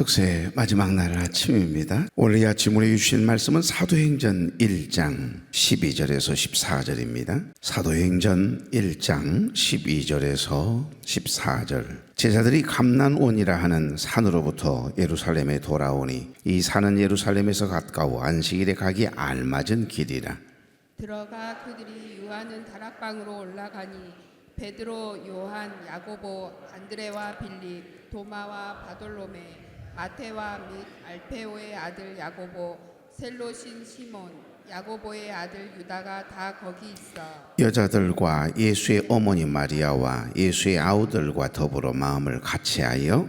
특세 마지막 날 아침입니다. 오늘 이 아침 우리 주신 말씀은 사도행전 1장 12절에서 14절입니다. 사도행전 1장 12절에서 14절. 제자들이 감난원이라 하는 산으로부터 예루살렘에 돌아오니 이 산은 예루살렘에서 가까워 안식일에 가기 알맞은 길이라. 들어가 그들이 유하는 다락방으로 올라가니 베드로, 요한, 야고보, 안드레와 빌립, 도마와 바돌로메, 마테와 및 알페오의 아들 야고보, 셀로신 시몬, 야고보의 아들 유다가 다 거기 있어 여자들과 예수의 어머니 마리아와 예수의 아우들과 더불어 마음을 같이하여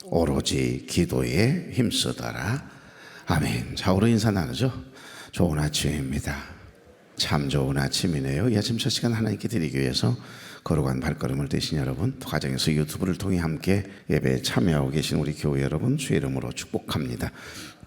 오로지 기도에 힘쓰더라. 아멘. 자, 우리 인사 나누죠. 좋은 아침입니다. 참 좋은 아침이네요. 이 아침 첫 시간 하나님께 드리기 위해서 걸어간 발걸음을 되신 여러분, 또 가정에서 유튜브를 통해 함께 예배에 참여하고 계신 우리 교회 여러분, 주의 이름으로 축복합니다.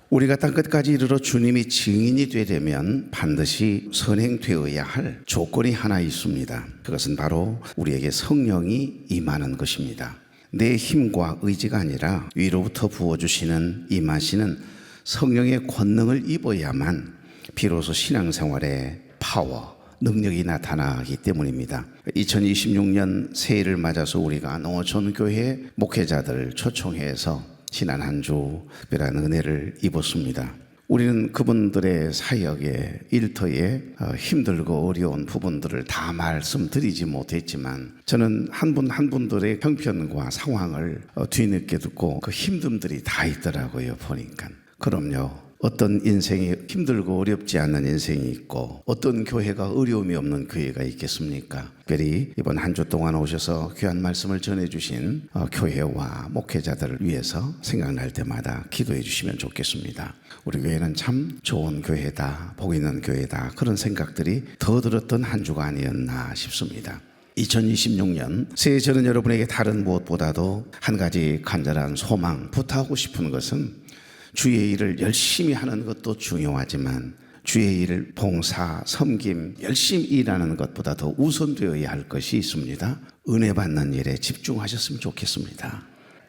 우리가 땅끝까지 이르러 주님이 증인이 되려면 반드시 선행되어야 할 조건이 하나 있습니다. 그것은 바로 우리에게 성령이 임하는 것입니다. 내 힘과 의지가 아니라 위로부터 부어주시는 임하시는 성령의 권능을 입어야만 비로소 신앙생활에 파워, 능력이 나타나기 때문입니다. 2026년 새해를 맞아서 우리가 농어촌교회 목회자들을 초청해서 지난 한 주 특별한 은혜를 입었습니다. 우리는 그분들의 사역에 일터에 힘들고 어려운 부분들을 다 말씀드리지 못했지만 저는 한 분 한 분들의 형편과 상황을 뒤늦게 듣고 그 힘듦들이 다 있더라고요. 보니까. 그럼요. 어떤 인생이 힘들고 어렵지 않은 인생이 있고 어떤 교회가 어려움이 없는 교회가 있겠습니까? 특별히 이번 한 주 동안 오셔서 귀한 말씀을 전해주신 교회와 목회자들을 위해서 생각날 때마다 기도해 주시면 좋겠습니다. 우리 교회는 참 좋은 교회다, 복 있는 교회다, 그런 생각들이 더 들었던 한 주가 아니었나 싶습니다. 2026년 새해 저는 여러분에게 다른 무엇보다도 한 가지 간절한 소망, 부탁하고 싶은 것은 주의 일을 열심히 하는 것도 중요하지만 주의 일을 봉사, 섬김, 열심히 일하는 것보다 더 우선되어야 할 것이 있습니다. 은혜 받는 일에 집중하셨으면 좋겠습니다.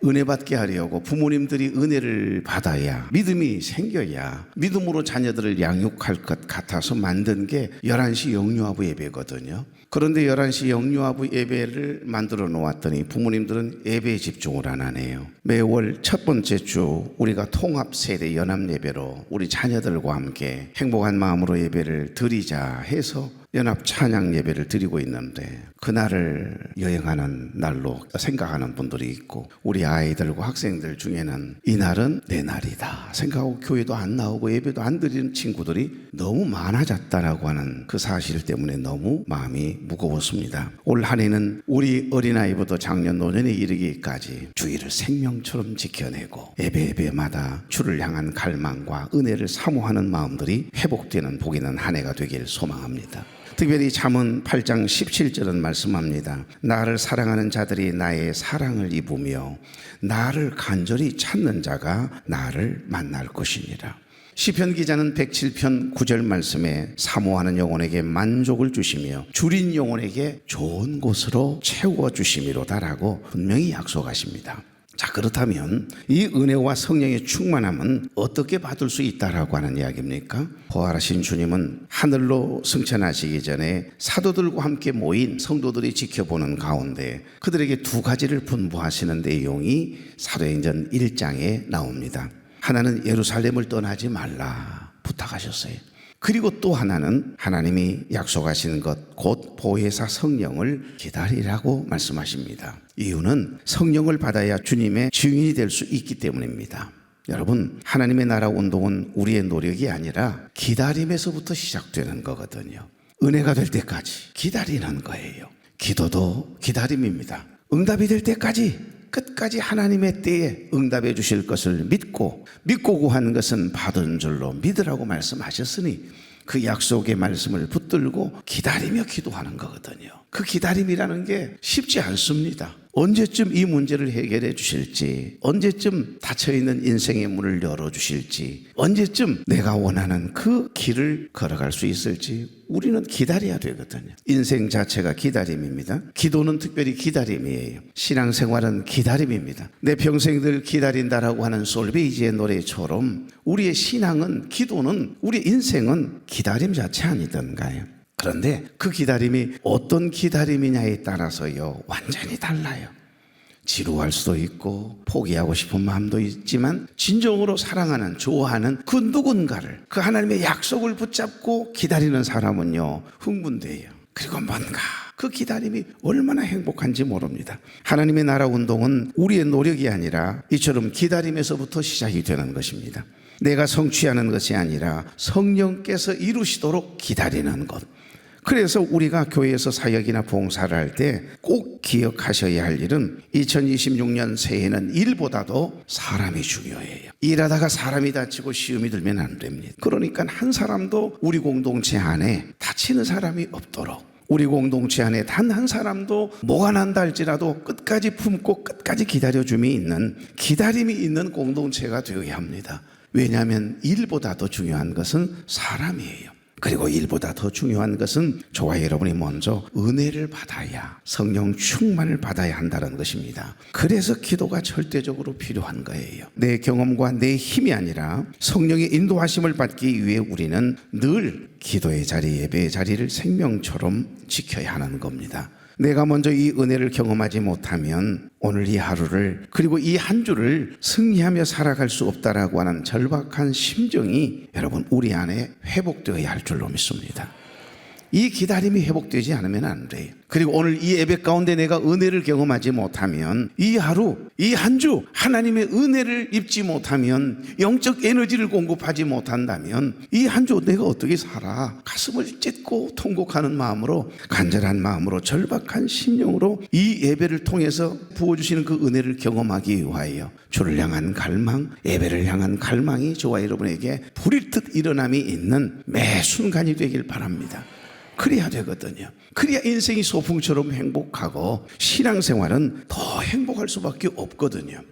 은혜 받게 하려고 부모님들이 은혜를 받아야 믿음이 생겨야 믿음으로 자녀들을 양육할 것 같아서 만든 게 11시 영유아부 예배거든요. 그런데 11시 영유아부 예배를 만들어 놓았더니 부모님들은 예배에 집중을 안 하네요. 매월 첫 번째 주 우리가 통합 세대 연합 예배로 우리 자녀들과 함께 행복한 마음으로 예배를 드리자 해서 연합 찬양 예배를 드리고 있는데 그날을 여행하는 날로 생각하는 분들이 있고 우리 아이들과 학생들 중에는 이 날은 내 날이다 생각하고 교회도 안 나오고 예배도 안 드리는 친구들이 너무 많아졌다라고 하는 그 사실 때문에 너무 마음이 무거웠습니다. 올 한 해는 우리 어린아이부터 작년 노년에 이르기까지 주일을 생명처럼 지켜내고 예배마다 주를 향한 갈망과 은혜를 사모하는 마음들이 회복되는 복 있는 한 해가 되길 소망합니다. 특별히 잠언 8장 17절은 말씀합니다. 나를 사랑하는 자들이 나의 사랑을 입으며 나를 간절히 찾는 자가 나를 만날 것이니라. 시편 기자는 107편 9절 말씀에 사모하는 영혼에게 만족을 주시며 줄인 영혼에게 좋은 곳으로 채워주심이로다라고 분명히 약속하십니다. 자, 그렇다면 이 은혜와 성령의 충만함은 어떻게 받을 수 있다라고 하는 이야기입니까? 부활하신 주님은 하늘로 승천하시기 전에 사도들과 함께 모인 성도들이 지켜보는 가운데 그들에게 두 가지를 분부하시는 내용이 사도행전 1장에 나옵니다. 하나는 예루살렘을 떠나지 말라 부탁하셨어요. 그리고 또 하나는 하나님이 약속하시는 것 곧 보혜사 성령을 기다리라고 말씀하십니다. 이유는 성령을 받아야 주님의 증인이 될 수 있기 때문입니다. 여러분, 하나님의 나라 운동은 우리의 노력이 아니라 기다림에서부터 시작되는 거거든요. 은혜가 될 때까지 기다리는 거예요. 기도도 기다림입니다. 응답이 될 때까지 끝까지 하나님의 때에 응답해 주실 것을 믿고 구하는 것은 받은 줄로 믿으라고 말씀하셨으니 그 약속의 말씀을 붙들고 기다리며 기도하는 거거든요. 그 기다림이라는 게 쉽지 않습니다. 언제쯤 이 문제를 해결해 주실지, 언제쯤 닫혀있는 인생의 문을 열어주실지, 언제쯤 내가 원하는 그 길을 걸어갈 수 있을지 우리는 기다려야 되거든요. 인생 자체가 기다림입니다. 기도는 특별히 기다림이에요. 신앙생활은 기다림입니다. 내 평생 늘 기다린다라고 하는 솔베이지의 노래처럼 우리의 신앙은, 기도는, 우리 인생은 기다림 자체 아니던가요? 그런데 그 기다림이 어떤 기다림이냐에 따라서요 완전히 달라요. 지루할 수도 있고 포기하고 싶은 마음도 있지만 진정으로 사랑하는, 좋아하는 그 누군가를, 그 하나님의 약속을 붙잡고 기다리는 사람은요 흥분돼요. 그리고 뭔가 그 기다림이 얼마나 행복한지 모릅니다. 하나님의 나라 운동은 우리의 노력이 아니라 이처럼 기다림에서부터 시작이 되는 것입니다. 내가 성취하는 것이 아니라 성령께서 이루시도록 기다리는 것. 그래서 우리가 교회에서 사역이나 봉사를 할 때 꼭 기억하셔야 할 일은 2026년 새해는 일보다도 사람이 중요해요. 일하다가 사람이 다치고 시험이 들면 안 됩니다. 그러니까 한 사람도 우리 공동체 안에 다치는 사람이 없도록, 우리 공동체 안에 단 한 사람도 뭐가 난다 할지라도 끝까지 품고 끝까지 기다려줌이 있는, 기다림이 있는 공동체가 되어야 합니다. 왜냐하면 일보다 더 중요한 것은 사람이에요. 그리고 일보다 더 중요한 것은 저와 여러분이 먼저 은혜를 받아야, 성령 충만을 받아야 한다는 것입니다. 그래서 기도가 절대적으로 필요한 거예요. 내 경험과 내 힘이 아니라 성령의 인도하심을 받기 위해 우리는 늘 기도의 자리, 예배의 자리를 생명처럼 지켜야 하는 겁니다. 내가 먼저 이 은혜를 경험하지 못하면 오늘 이 하루를, 그리고 이 한 주를 승리하며 살아갈 수 없다라고 하는 절박한 심정이 여러분 우리 안에 회복되어야 할 줄로 믿습니다. 이 기다림이 회복되지 않으면 안 돼요. 그리고 오늘 이 예배 가운데 내가 은혜를 경험하지 못하면, 이 하루, 이 한 주 하나님의 은혜를 입지 못하면, 영적 에너지를 공급하지 못한다면 이 한 주 내가 어떻게 살아? 가슴을 찢고 통곡하는 마음으로, 간절한 마음으로, 절박한 심령으로 이 예배를 통해서 부어주시는 그 은혜를 경험하기 위하여 주를 향한 갈망, 예배를 향한 갈망이 저와 여러분에게 불일 듯 일어남이 있는 매 순간이 되길 바랍니다. 그래야 되거든요. 그래야 인생이 소풍처럼 행복하고 신앙생활은 더 행복할 수밖에 없거든요.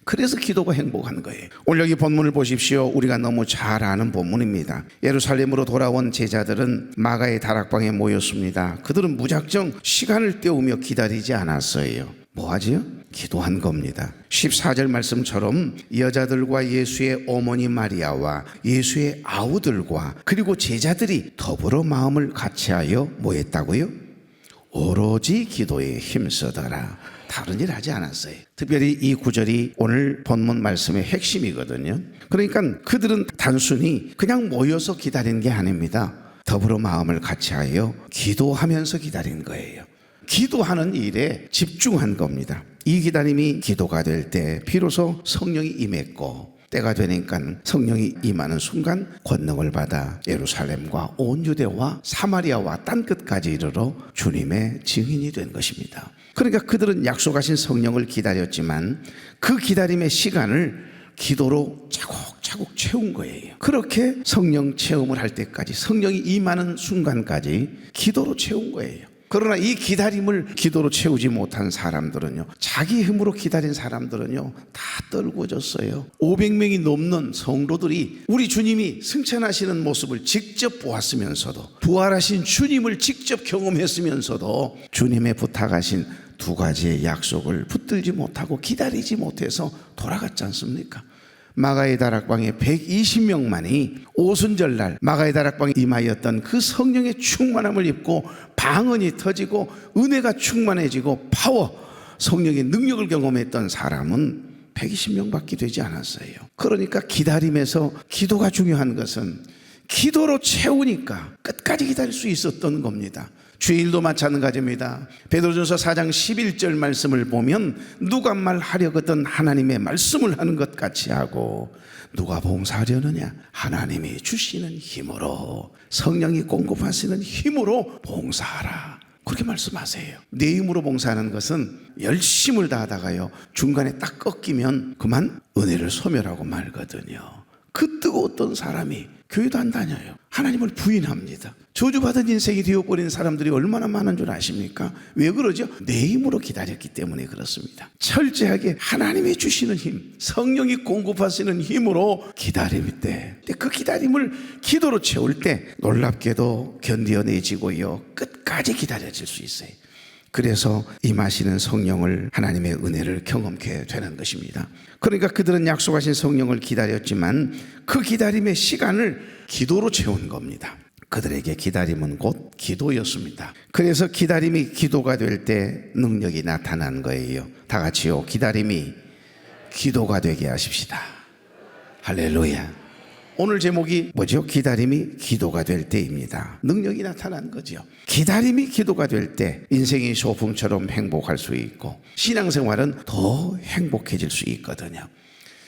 그래서 기도가 행복한 거예요. 오늘 여기 본문을 보십시오. 우리가 너무 잘 아는 본문입니다. 예루살렘으로 돌아온 제자들은 마가의 다락방에 모였습니다. 그들은 무작정 시간을 때우며 기다리지 않았어요. 뭐 하지요? 기도한 겁니다. 14절 말씀처럼 여자들과 예수의 어머니 마리아와 예수의 아우들과 그리고 제자들이 더불어 마음을 같이하여 뭐 했다고요? 오로지 기도에 힘쓰더라. 다른 일 하지 않았어요. 특별히 이 구절이 오늘 본문 말씀의 핵심이거든요. 그러니까 그들은 단순히 그냥 모여서 기다린 게 아닙니다. 더불어 마음을 같이하여 기도하면서 기다린 거예요. 기도하는 일에 집중한 겁니다. 이 기다림이 기도가 될 때 비로소 성령이 임했고, 때가 되니까 성령이 임하는 순간 권능을 받아 예루살렘과 온 유대와 사마리아와 땅끝까지 이르러 주님의 증인이 된 것입니다. 그러니까 그들은 약속하신 성령을 기다렸지만 그 기다림의 시간을 기도로 차곡차곡 채운 거예요. 그렇게 성령 체험을 할 때까지, 성령이 임하는 순간까지 기도로 채운 거예요. 그러나 이 기다림을 기도로 채우지 못한 사람들은요, 자기 힘으로 기다린 사람들은요 다 떨궈졌어요. 500명이 넘는 성도들이 우리 주님이 승천하시는 모습을 직접 보았으면서도, 부활하신 주님을 직접 경험했으면서도 주님의 부탁하신 두 가지의 약속을 붙들지 못하고 기다리지 못해서 돌아갔지 않습니까? 마가의 다락방에 120명만이 오순절날 마가의 다락방에 임하였던 그 성령의 충만함을 입고 방언이 터지고 은혜가 충만해지고 파워, 성령의 능력을 경험했던 사람은 120명밖에 되지 않았어요. 그러니까 기다림에서 기도가 중요한 것은 기도로 채우니까 끝까지 기다릴 수 있었던 겁니다. 주일도 마찬가지입니다. 베드로전서 4장 11절 말씀을 보면 누가 말하려거든 하나님의 말씀을 하는 것 같이 하고, 누가 봉사하려느냐? 하나님이 주시는 힘으로, 성령이 공급하시는 힘으로 봉사하라. 그렇게 말씀하세요. 내 힘으로 봉사하는 것은 열심을 다하다가요 중간에 딱 꺾이면 그만 은혜를 소멸하고 말거든요. 그 뜨거웠던 사람이 교회도 안 다녀요. 하나님을 부인합니다. 저주받은 인생이 되어버린 사람들이 얼마나 많은 줄 아십니까? 왜 그러죠? 내 힘으로 기다렸기 때문에 그렇습니다. 철저하게 하나님이 주시는 힘, 성령이 공급하시는 힘으로 기다릴 때, 그 기다림을 기도로 채울 때 놀랍게도 견뎌내지고요, 끝까지 기다려질 수 있어요. 그래서 임하시는 성령을, 하나님의 은혜를 경험케 되는 것입니다. 그러니까 그들은 약속하신 성령을 기다렸지만 그 기다림의 시간을 기도로 채운 겁니다. 그들에게 기다림은 곧 기도였습니다. 그래서 기다림이 기도가 될 때 능력이 나타난 거예요. 다 같이요. 기다림이 기도가 되게 하십시다. 할렐루야. 오늘 제목이 뭐죠? 기다림이 기도가 될 때입니다. 능력이 나타난 거죠. 기다림이 기도가 될 때 인생이 소풍처럼 행복할 수 있고 신앙생활은 더 행복해질 수 있거든요.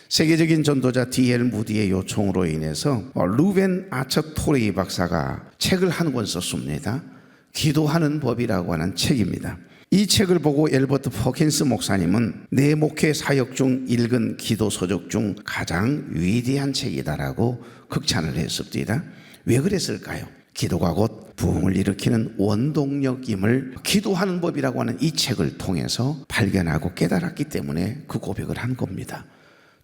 세계적인 전도자 D.L. 무디의 요청으로 인해서 루벤 아처 토레이 박사가 책을 한 권 썼습니다. 기도하는 법이라고 하는 책입니다. 이 책을 보고 엘버트 퍼킨스 목사님은 내 목회 사역 중 읽은 기도 서적 중 가장 위대한 책이다라고 극찬을 했습니다. 왜 그랬을까요? 기도가 곧 부흥을 일으키는 원동력임을 기도하는 법이라고 하는 이 책을 통해서 발견하고 깨달았기 때문에 그 고백을 한 겁니다.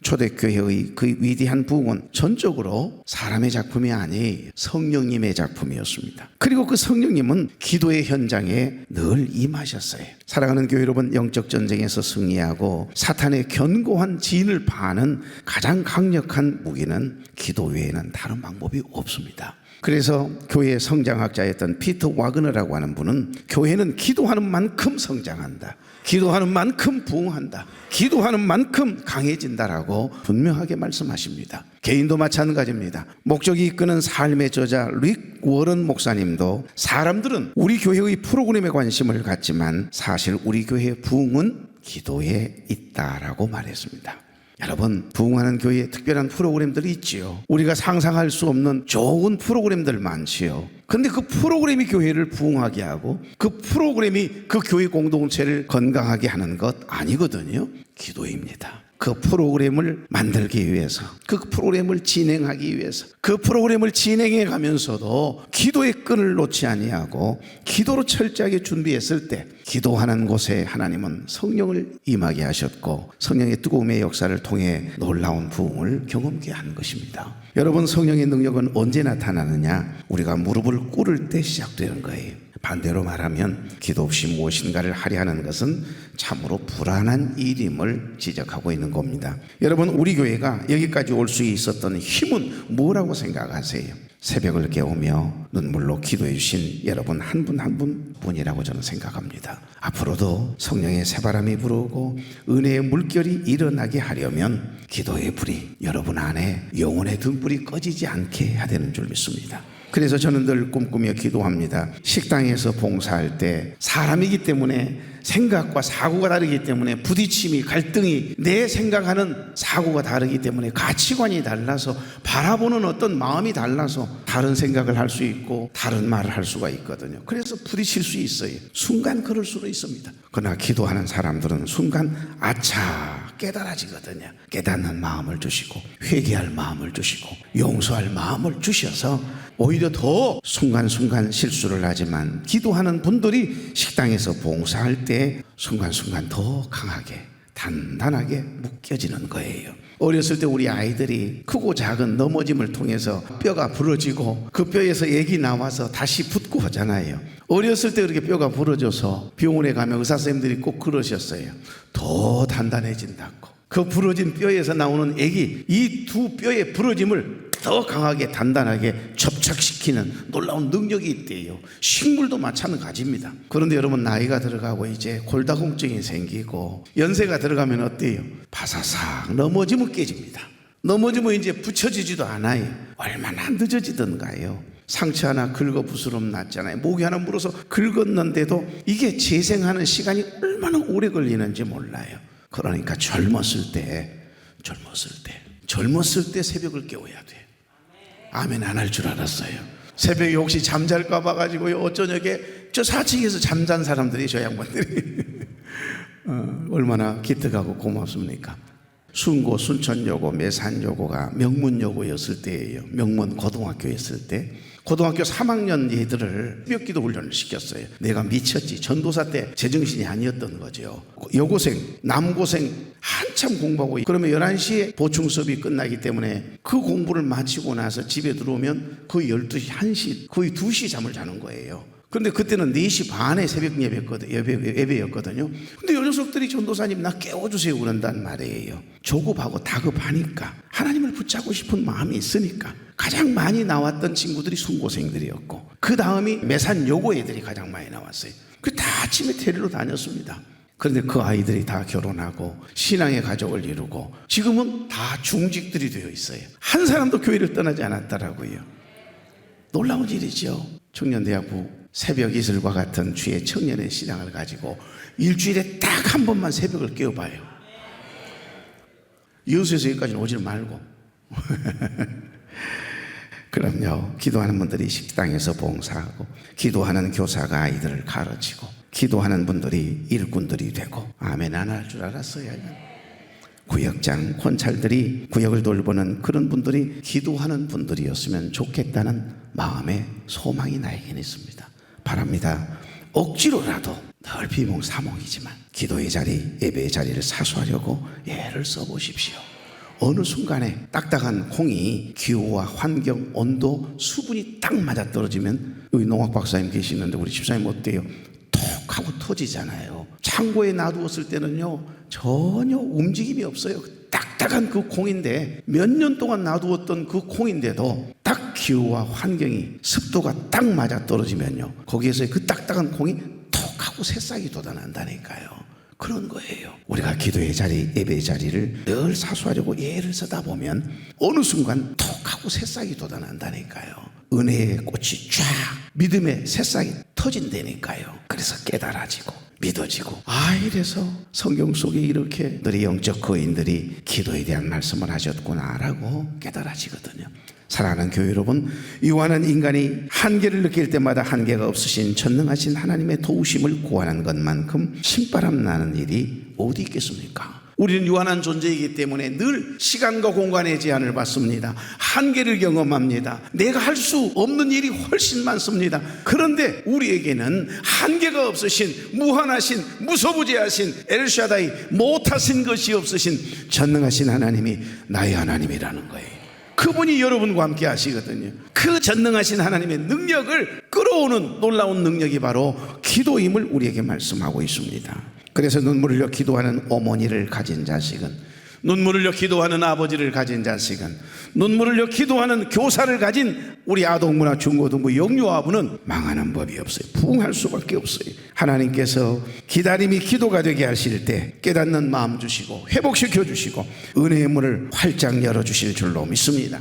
초대교회의 그 위대한 부흥은 전적으로 사람의 작품이 아니 성령님의 작품이었습니다. 그리고 그 성령님은 기도의 현장에 늘 임하셨어요. 사랑하는 교회 여러분, 영적 전쟁에서 승리하고 사탄의 견고한 진을 파하는 가장 강력한 무기는 기도 외에는 다른 방법이 없습니다. 그래서 교회의 성장학자였던 피터 와그너라고 하는 분은 교회는 기도하는 만큼 성장한다, 기도하는 만큼 부흥한다, 기도하는 만큼 강해진다라고 분명하게 말씀하십니다. 개인도 마찬가지입니다. 목적이 이끄는 삶의 저자 릭 워런 목사님도 사람들은 우리 교회의 프로그램에 관심을 갖지만 사실 우리 교회의 부흥은 기도에 있다라고 말했습니다. 여러분, 부흥하는 교회에 특별한 프로그램들이 있지요. 우리가 상상할 수 없는 좋은 프로그램들 많지요. 그런데 그 프로그램이 교회를 부흥하게 하고 그 프로그램이 그 교회 공동체를 건강하게 하는 것 아니거든요. 기도입니다. 그 프로그램을 만들기 위해서, 그 프로그램을 진행하기 위해서, 그 프로그램을 진행해 가면서도 기도의 끈을 놓지 아니하고 기도로 철저하게 준비했을 때 기도하는 곳에 하나님은 성령을 임하게 하셨고 성령의 뜨거움의 역사를 통해 놀라운 부흥을 경험케 한 것입니다. 여러분, 성령의 능력은 언제 나타나느냐? 우리가 무릎을 꿇을 때 시작되는 거예요. 반대로 말하면 기도 없이 무엇인가를 하려 하는 것은 참으로 불안한 일임을 지적하고 있는 겁니다. 여러분, 우리 교회가 여기까지 올 수 있었던 힘은 뭐라고 생각하세요? 새벽을 깨우며 눈물로 기도해 주신 여러분 한 분 한 분뿐이라고 저는 생각합니다. 앞으로도 성령의 새바람이 불어오고 은혜의 물결이 일어나게 하려면 기도의 불이 여러분 안에 영혼의 등불이 꺼지지 않게 해야 되는 줄 믿습니다. 그래서 저는 늘 꿈꾸며 기도합니다. 식당에서 봉사할 때 사람이기 때문에 생각과 사고가 다르기 때문에 부딪힘이, 갈등이, 내 생각하는 사고가 다르기 때문에 가치관이 달라서 바라보는 어떤 마음이 달라서 다른 생각을 할 수 있고 다른 말을 할 수가 있거든요. 그래서 부딪힐 수 있어요. 순간 그럴 수도 있습니다. 그러나 기도하는 사람들은 순간 아차 깨달아지거든요. 깨닫는 마음을 주시고 회개할 마음을 주시고 용서할 마음을 주셔서 오히려 더 순간순간 실수를 하지만 기도하는 분들이 식당에서 봉사할 때 순간순간 더 강하게 단단하게 묶여지는 거예요. 어렸을 때 우리 아이들이 크고 작은 넘어짐을 통해서 뼈가 부러지고 그 뼈에서 액이 나와서 다시 붙고 하잖아요. 어렸을 때 그렇게 뼈가 부러져서 병원에 가면 의사 선생님들이 꼭 그러셨어요. 더 단단해진다고. 그 부러진 뼈에서 나오는 액이 이 두 뼈의 부러짐을 더 강하게 단단하게 접착시키는 놀라운 능력이 있대요. 식물도 마찬가지입니다. 그런데 여러분, 나이가 들어가고 이제 골다공증이 생기고 연세가 들어가면 어때요? 바사삭 넘어지면 깨집니다. 넘어지면 이제 붙여지지도 않아요. 얼마나 늦어지던가요. 상처 하나 긁어 부스럼 났잖아요. 목이 하나 물어서 긁었는데도 이게 재생하는 시간이 얼마나 오래 걸리는지 몰라요. 그러니까 젊었을 때 새벽을 깨워야 돼. 아멘 안 할 줄 알았어요. 새벽에 혹시 잠잘까 봐가지고 어저녁에 저 4층에서 잠잔 사람들이, 저 양반들이 얼마나 기특하고 고맙습니까? 순고, 순천여고, 매산여고가 명문여고였을 때예요. 명문 고등학교였을 때 고등학교 3학년 애들을 새벽기도 훈련을 시켰어요. 내가 미쳤지. 전도사 때 제정신이 아니었던 거죠. 여고생, 남고생 한참 공부하고 그러면 11시에 보충 수업이 끝나기 때문에 그 공부를 마치고 나서 집에 들어오면 거의 12시, 1시, 거의 2시 잠을 자는 거예요. 그런데 그때는 4시 반에 새벽 예배였거든요. 근데 이 녀석들이 전도사님 나 깨워주세요 그런단 말이에요. 조급하고 다급하니까 하나님을 붙잡고 싶은 마음이 있으니까 가장 많이 나왔던 친구들이 순고생들이었고 그 다음이 매산여고 애들이 가장 많이 나왔어요. 그 다 아침에 테리로 다녔습니다. 그런데 그 아이들이 다 결혼하고 신앙의 가족을 이루고 지금은 다 중직들이 되어 있어요. 한 사람도 교회를 떠나지 않았더라고요. 놀라운 일이죠. 청년대학부 새벽 이슬과 같은 주의 청년의 신앙을 가지고 일주일에 딱 한 번만 새벽을 깨워봐요. 여수에서 여기까지는 오지 말고. 그럼요. 기도하는 분들이 식당에서 봉사하고 기도하는 교사가 아이들을 가르치고 기도하는 분들이 일꾼들이 되고 아멘 안 할 줄 알았어요. 구역장, 권찰들이 구역을 돌보는 그런 분들이 기도하는 분들이었으면 좋겠다는 마음의 소망이 나에게는 있습니다. 바랍니다. 억지로라도 늘 비몽사몽이지만 기도의 자리, 예배의 자리를 사수하려고 애를 써보십시오. 어느 순간에 딱딱한 콩이 기후와 환경, 온도, 수분이 딱 맞아떨어지면 여기 농학 박사님 계시는데 우리 집사님 어때요? 톡 하고 터지잖아요. 창고에 놔두었을 때는요 전혀 움직임이 없어요. 딱딱한 그 콩인데 몇 년 동안 놔두었던 그 콩인데도 딱 기후와 환경이 습도가 딱 맞아떨어지면요 거기에서 그 딱딱한 콩이 톡 하고 새싹이 돋아난다니까요. 그런 거예요. 우리가 기도의 자리, 예배의 자리를 늘 사수하려고 애를 쓰다 보면 어느 순간 톡 하고 새싹이 돋아난다니까요. 은혜의 꽃이 쫙 믿음의 새싹이 터진다니까요. 그래서 깨달아지고 믿어지고 이래서 성경 속에 이렇게 너희 영적 거인들이 기도에 대한 말씀을 하셨구나라고 깨달아지거든요. 사랑하는 교회 여러분, 요한은 인간이 한계를 느낄 때마다 한계가 없으신 전능하신 하나님의 도우심을 구하는 것만큼 신바람 나는 일이 어디 있겠습니까? 우리는 유한한 존재이기 때문에 늘 시간과 공간의 제한을 받습니다. 한계를 경험합니다. 내가 할 수 없는 일이 훨씬 많습니다. 그런데 우리에게는 한계가 없으신, 무한하신, 무소부재하신, 엘샤다이, 못하신 것이 없으신 전능하신 하나님이 나의 하나님이라는 거예요. 그분이 여러분과 함께 하시거든요. 그 전능하신 하나님의 능력을 끌어오는 놀라운 능력이 바로 기도임을 우리에게 말씀하고 있습니다. 그래서 눈물을 흘려 기도하는 어머니를 가진 자식은, 눈물을 흘려 기도하는 아버지를 가진 자식은, 눈물을 흘려 기도하는 교사를 가진 우리 아동부나 중고등부 영유아부는 망하는 법이 없어요. 부흥할 수밖에 없어요. 하나님께서 기다림이 기도가 되게 하실 때 깨닫는 마음 주시고 회복시켜 주시고 은혜의 문을 활짝 열어주실 줄로 믿습니다.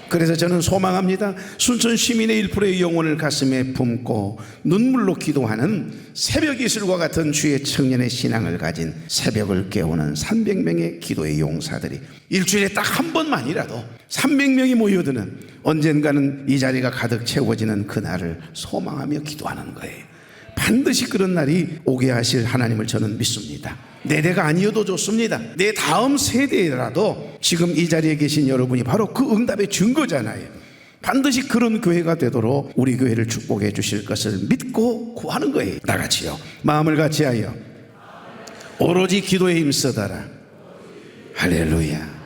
그래서 저는 소망합니다. 순천 시민의 1%의 영혼을 가슴에 품고 눈물로 기도하는 새벽 이슬과 같은 주의 청년의 신앙을 가진 새벽을 깨우는 300명의 기도의 용사들이 일주일에 딱 한 번만이라도 300명이 모여드는 언젠가는 이 자리가 가득 채워지는 그날을 소망하며 기도하는 거예요. 반드시 그런 날이 오게 하실 하나님을 저는 믿습니다. 내 대가 아니어도 좋습니다. 내 다음 세대라도 지금 이 자리에 계신 여러분이 바로 그 응답의 증거잖아요. 반드시 그런 교회가 되도록 우리 교회를 축복해 주실 것을 믿고 구하는 거예요. 다 같이요. 마음을 같이하여 오로지 기도에 힘쓰다라. 할렐루야.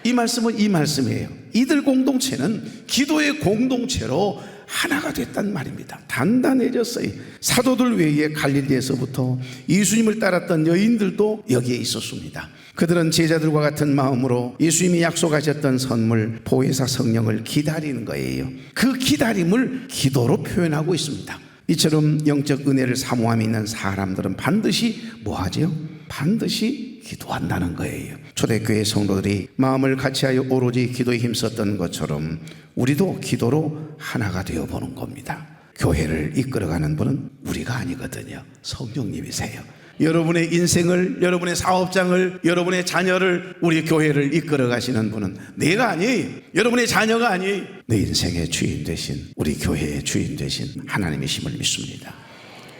이 말씀은 이 말씀이에요. 이들 공동체는 기도의 공동체로 하나가 됐단 말입니다. 단단해졌어요. 사도들 외에 갈릴리에서부터 예수님을 따랐던 여인들도 여기에 있었습니다. 그들은 제자들과 같은 마음으로 예수님이 약속하셨던 선물 보혜사 성령을 기다리는 거예요. 그 기다림을 기도로 표현하고 있습니다. 이처럼 영적 은혜를 사모함이 있는 사람들은 반드시 뭐하죠? 반드시 기도한다는 거예요. 초대교회 성도들이 마음을 같이하여 오로지 기도에 힘썼던 것처럼 우리도 기도로 하나가 되어보는 겁니다. 교회를 이끌어가는 분은 우리가 아니거든요. 성령님이세요. 여러분의 인생을, 여러분의 사업장을, 여러분의 자녀를, 우리 교회를 이끌어가시는 분은 내가 아니에요. 여러분의 자녀가 아니에요. 내 인생의 주인 되신, 우리 교회의 주인 되신 하나님이심을 믿습니다.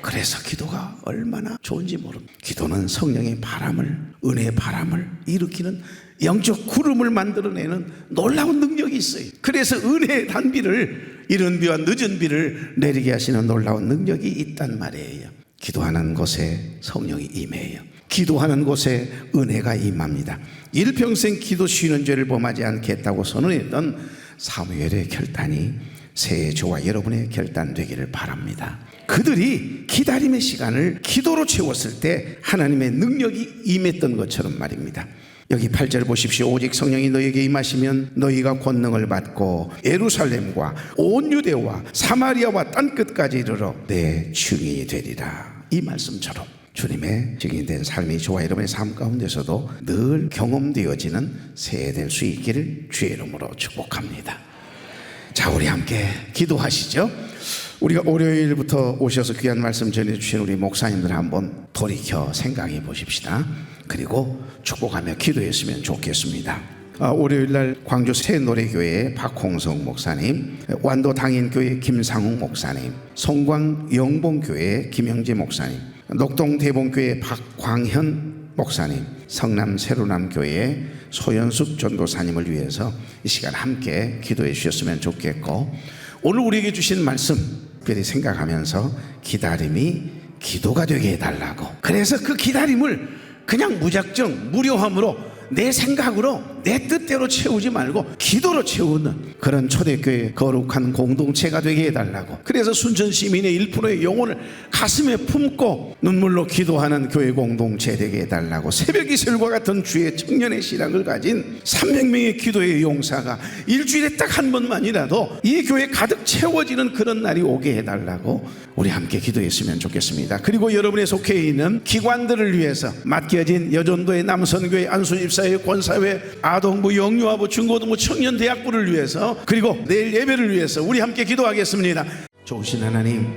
그래서 기도가 얼마나 좋은지 모릅니다. 기도는 성령의 바람을, 은혜의 바람을 일으키는 영적 구름을 만들어내는 놀라운 능력이 있어요. 그래서 은혜의 단비를, 이른 비와 늦은 비를 내리게 하시는 놀라운 능력이 있단 말이에요. 기도하는 곳에 성령이 임해요. 기도하는 곳에 은혜가 임합니다. 일평생 기도 쉬는 죄를 범하지 않겠다고 선언했던 사무엘의 결단이 새해 저와 여러분의 결단 되기를 바랍니다. 그들이 기다림의 시간을 기도로 채웠을 때 하나님의 능력이 임했던 것처럼 말입니다. 여기 8절 보십시오. 오직 성령이 너희에게 임하시면 너희가 권능을 받고 예루살렘과 온 유대와 사마리아와 땅끝까지 이르러 내 증인이 되리라. 이 말씀처럼 주님의 증인된 삶이 저와 여러분의 삶 가운데서도 늘 경험되어지는 새해 될 수 있기를 주의 이름으로 축복합니다. 자, 우리 함께 기도하시죠. 우리가 월요일부터 오셔서 귀한 말씀 전해주신 우리 목사님들 한번 돌이켜 생각해 보십시다. 그리고 축복하며 기도했으면 좋겠습니다. 월요일날 광주 새노래교회 박홍성 목사님, 완도 당인교회 김상욱 목사님, 송광 영봉교회 김영재 목사님, 녹동 대봉교회 박광현 목사님, 성남 세로남교회 소연숙 전도사님을 위해서 이 시간 함께 기도해 주셨으면 좋겠고, 오늘 우리에게 주신 말씀 특별히 생각하면서 기다림이 기도가 되게 해달라고, 그래서 그 기다림을 그냥 무작정 무료함으로 내 생각으로 내 뜻대로 채우지 말고 기도로 채우는 그런 초대교회 거룩한 공동체가 되게 해달라고, 그래서 순천 시민의 1%의 영혼을 가슴에 품고 눈물로 기도하는 교회 공동체 되게 해달라고, 새벽 이슬과 같은 주의 청년의 신앙을 가진 300명의 기도의 용사가 일주일에 딱 한 번만이라도 이 교회 가득 채워지는 그런 날이 오게 해달라고 우리 함께 기도했으면 좋겠습니다. 그리고 여러분의 속해 있는 기관들을 위해서 맡겨진 여전도의 남선교회, 안수집사회, 권사회, 아동부, 영유아부, 중고등부, 청년대학부를 위해서, 그리고 내일 예배를 위해서 우리 함께 기도하겠습니다. 좋으신 하나님,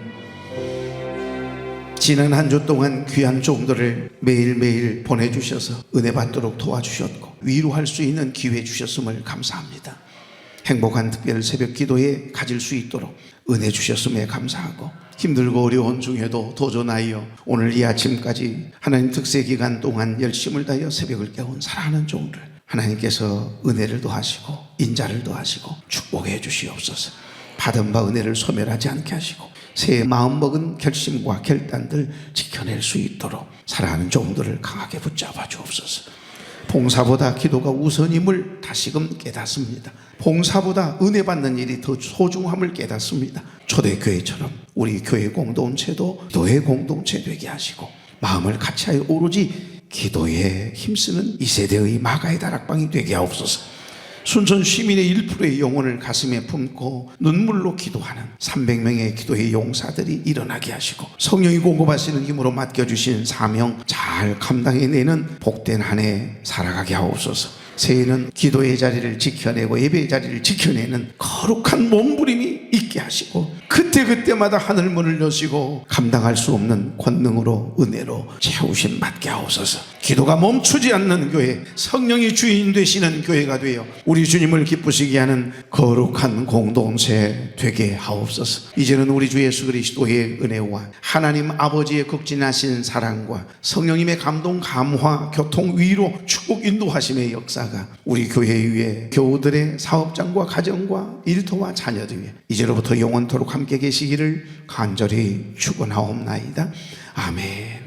지난 한 주 동안 귀한 종들을 매일매일 보내주셔서 은혜 받도록 도와주셨고 위로할 수 있는 기회 주셨음을 감사합니다. 행복한 특별 새벽 기도에 가질 수 있도록 은혜 주셨음에 감사하고, 힘들고 어려운 중에도 도전하여 오늘 이 아침까지 하나님 특세 기간 동안 열심을 다하여 새벽을 깨운 사랑하는 종들, 하나님께서 은혜를 더하시고 인자를 더하시고 축복해 주시옵소서. 받은 바 은혜를 소멸하지 않게 하시고 새해 마음먹은 결심과 결단들 지켜낼 수 있도록 사랑하는 종들을 강하게 붙잡아 주옵소서. 봉사보다 기도가 우선임을 다시금 깨닫습니다. 봉사보다 은혜 받는 일이 더 소중함을 깨닫습니다. 초대교회처럼 우리 교회 공동체도 기도의 공동체 되게 하시고 마음을 같이하여 오로지 기도에 힘쓰는 이 세대의 마가의 다락방이 되게 하옵소서. 순천 시민의 1%의 영혼을 가슴에 품고 눈물로 기도하는 300명의 기도의 용사들이 일어나게 하시고, 성령이 공급하시는 힘으로 맡겨주신 사명 잘 감당해내는 복된 한 해 살아가게 하옵소서. 새해는 기도의 자리를 지켜내고 예배의 자리를 지켜내는 거룩한 몸부림이 있게 하시고, 그때그때마다 하늘문을 여시고 감당할 수 없는 권능으로 은혜로 채우심 받게 하옵소서. 기도가 멈추지 않는 교회, 성령이 주인 되시는 교회가 되어 우리 주님을 기쁘시게 하는 거룩한 공동체 되게 하옵소서. 이제는 우리 주 예수 그리스도의 은혜와 하나님 아버지의 극진하신 사랑과 성령님의 감동, 감화, 교통, 위로, 축복, 인도하심의 역사가 우리 교회 위에 교우들의 사업장과 가정과 일터와 자녀들 위에 이제로부터 영원토록 함께 계시기를 간절히 축원하옵나이다. 아멘.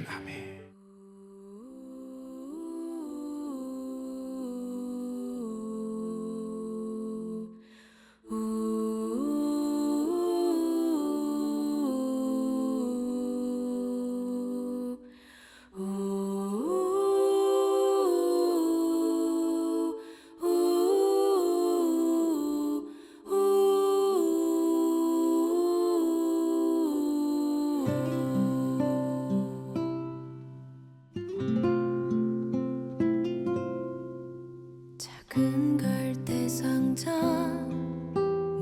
작은 갈대 상자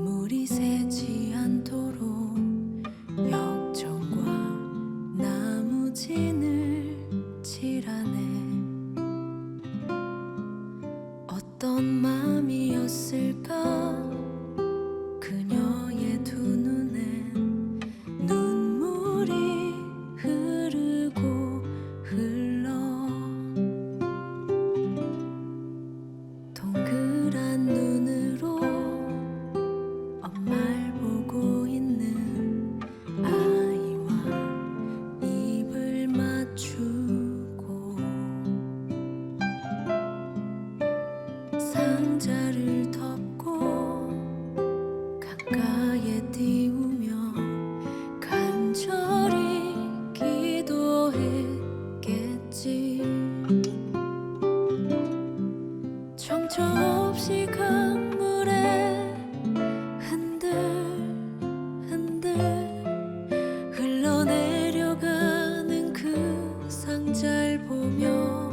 물이 새지 않도록 역청과 나무진을 칠하네. 어떤 맘이었을까 그녀의 두 눈엔 눈물이 상자를 덮고 강가에 띄우며 간절히 기도했겠지. 정처 없이 강물에 흔들흔들 흘러내려가는 그 상자를 보며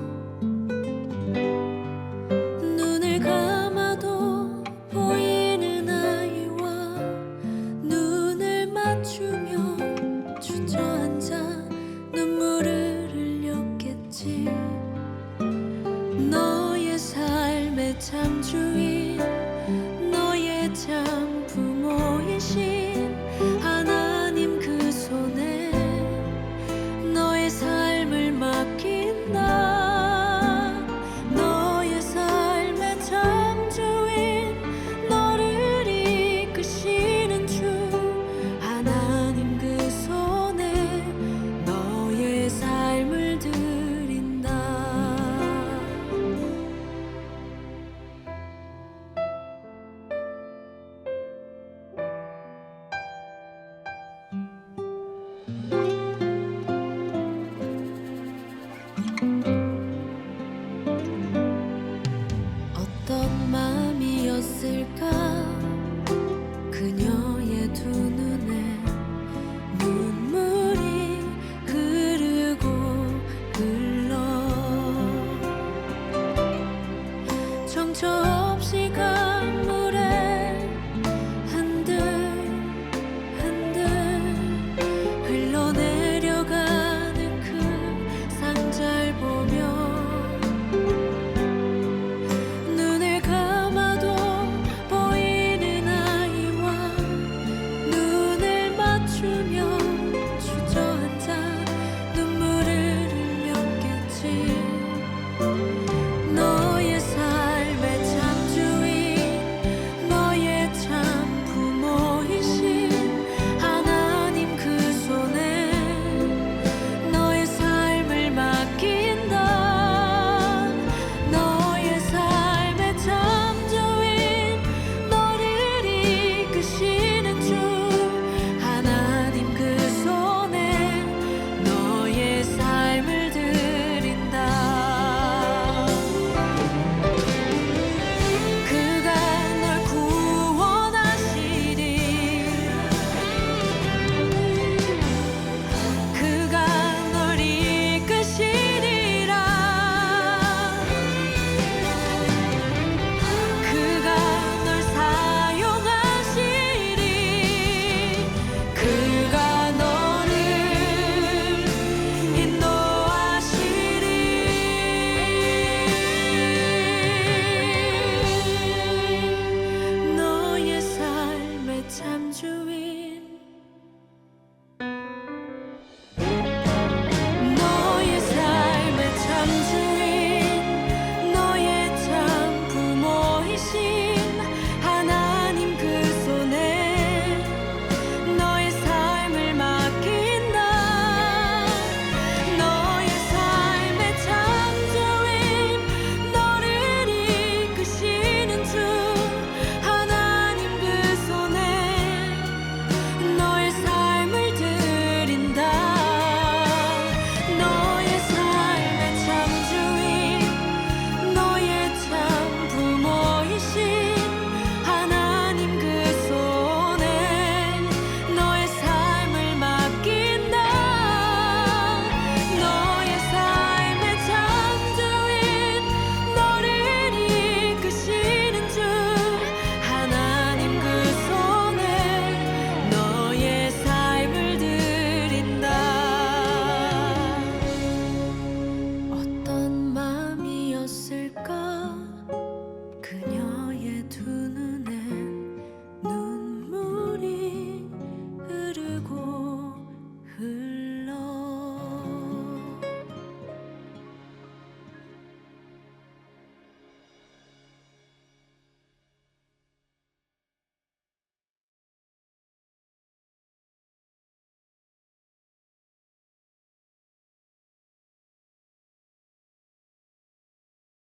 눈을 감아도 보이는 아이와 눈을 맞추며 주저앉아 눈물을 흘렸겠지. 너의 삶의 참 주인, 너의 참 부모이신 하나님 그 손에 너의 삶을 맡긴다. 너의 삶의 참 주인, 너를 이끄시는 주 하나님 그 손에 너의 삶을 드린다. 어떤 마음이었을까 그녀의 두 눈에 눈물이 흐르고 흘러 정처 없이 강물